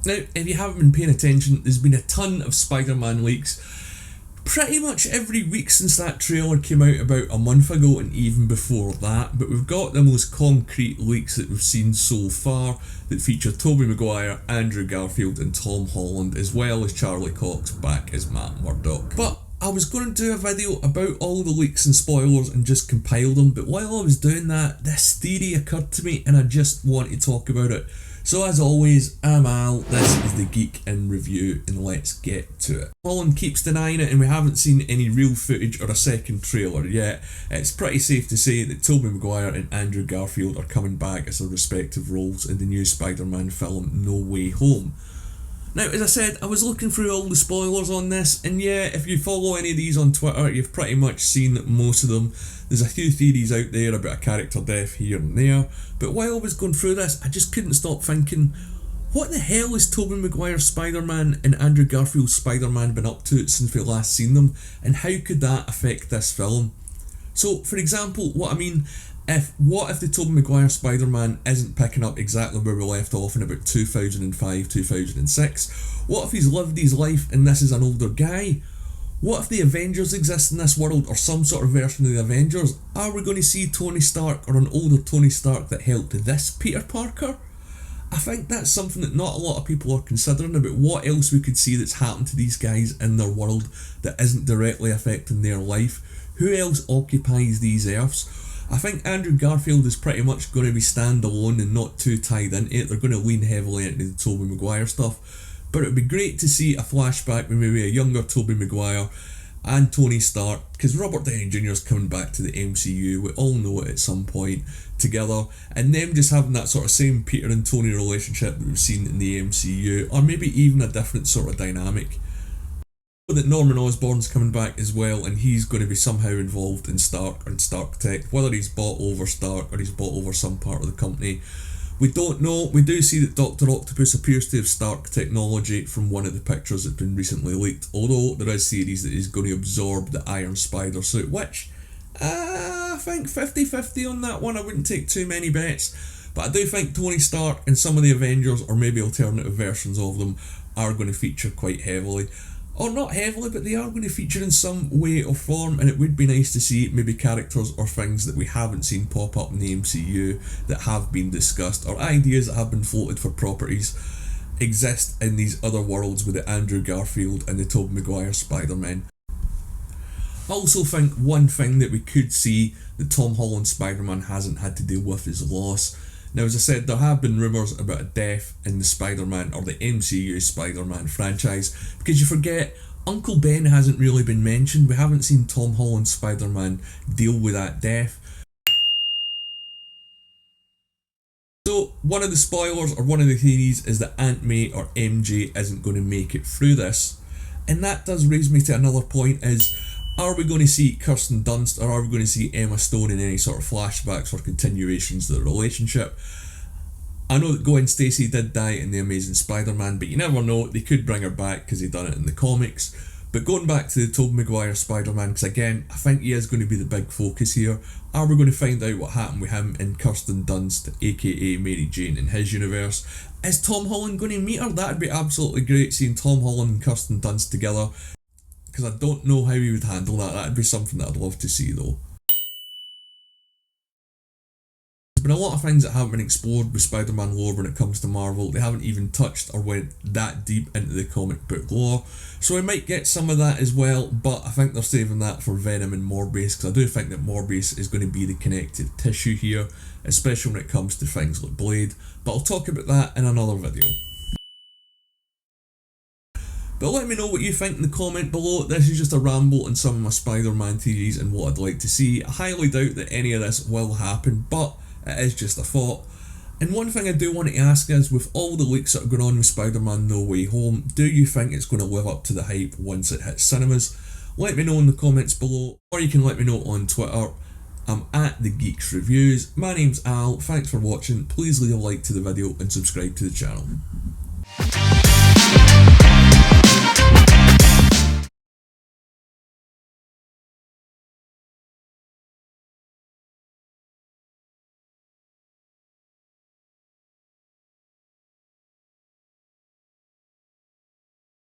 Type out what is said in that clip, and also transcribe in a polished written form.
Now, if you haven't been paying attention, there's been a ton of Spider-Man leaks pretty much every week since that trailer came out about a month ago, and even before that. But we've got the most concrete leaks that we've seen so far that feature Tobey Maguire, Andrew Garfield and Tom Holland, as well as Charlie Cox back as Matt Murdock. But I was going to do a video about all the leaks and spoilers and just compile them, but while I was doing that, this theory occurred to me and I just want to talk about it. So as always, I'm Al, this is the Geek in Review, and let's get to it. Holland keeps denying it and we haven't seen any real footage or a second trailer yet. It's pretty safe to say that Tobey Maguire and Andrew Garfield are coming back as their respective roles in the new Spider-Man film No Way Home. Now, as I said, I was looking through all the spoilers on this, and yeah, if you follow any of these on Twitter, you've pretty much seen most of them. There's a few theories out there about a character death here and there, but while I was going through this, I just couldn't stop thinking, what the hell has Tobey Maguire's Spider-Man and Andrew Garfield's Spider-Man been up to since we last seen them, and how could that affect this film? So, for example, what if the Tobey Maguire Spider-Man isn't picking up exactly where we left off in about 2005, 2006? What if he's lived his life and this is an older guy? What if the Avengers exist in this world, or some sort of version of the Avengers? Are we going to see Tony Stark, or an older Tony Stark that helped this Peter Parker? I think that's something that not a lot of people are considering about what else we could see that's happened to these guys in their world that isn't directly affecting their life. Who else occupies these Earths? I think Andrew Garfield is pretty much going to be standalone and not too tied into it. They're going to lean heavily into the Tobey Maguire stuff. But it would be great to see a flashback with maybe a younger Tobey Maguire and Tony Stark, because Robert Downey Jr. is coming back to the MCU, we all know it at some point, together, and them just having that sort of same Peter and Tony relationship that we've seen in the MCU, or maybe even a different sort of dynamic. That Norman Osborn's coming back as well, and he's going to be somehow involved in Stark and Stark Tech, whether he's bought over Stark or he's bought over some part of the company. We don't know. We do see that Dr. Octopus appears to have Stark technology from one of the pictures that's been recently leaked, although there is theories that he's going to absorb the Iron Spider suit, which I think 50-50 on that one. I wouldn't take too many bets, but I do think Tony Stark and some of the Avengers, or maybe alternative versions of them, are going to feature quite heavily. Or not heavily, but they are going to feature in some way or form, and it would be nice to see maybe characters or things that we haven't seen pop up in the MCU that have been discussed, or ideas that have been floated for properties exist in these other worlds with the Andrew Garfield and the Tobey Maguire Spider-Man. I also think one thing that we could see that Tom Holland's Spider-Man hasn't had to deal with is loss. Now, as I said, there have been rumours about a death in the Spider-Man, or the MCU Spider-Man franchise, because you forget, Uncle Ben hasn't really been mentioned. We haven't seen Tom Holland's Spider-Man deal with that death. So, one of the spoilers, or one of the theories, is that Aunt May or MJ isn't going to make it through this. And that does raise me to another point, is, are we going to see Kirsten Dunst, or are we going to see Emma Stone in any sort of flashbacks or continuations of the relationship? I know that Gwen Stacy did die in The Amazing Spider-Man, but you never know, they could bring her back because they've done it in the comics. But going back to the Tobey Maguire Spider-Man, because again, I think he is going to be the big focus here. Are we going to find out what happened with him and Kirsten Dunst, aka Mary Jane, in his universe? Is Tom Holland going to meet her? That'd be absolutely great, seeing Tom Holland and Kirsten Dunst together, because I don't know how he would handle that. That'd be something that I'd love to see though. There's been a lot of things that haven't been explored with Spider-Man lore when it comes to Marvel. They haven't even touched or went that deep into the comic book lore. So we might get some of that as well, but I think they're saving that for Venom and Morbius, because I do think that Morbius is going to be the connective tissue here, especially when it comes to things like Blade. But I'll talk about that in another video. But let me know what you think in the comment below. This is just a ramble on some of my Spider-Man theories and what I'd like to see. I highly doubt that any of this will happen, but it is just a thought. And one thing I do want to ask is, with all the leaks that are going on with Spider-Man No Way Home, do you think it's going to live up to the hype once it hits cinemas? Let me know in the comments below, or you can let me know on Twitter. I'm at The Geeks Reviews. My name's Al, thanks for watching. Please leave a like to the video and subscribe to the channel.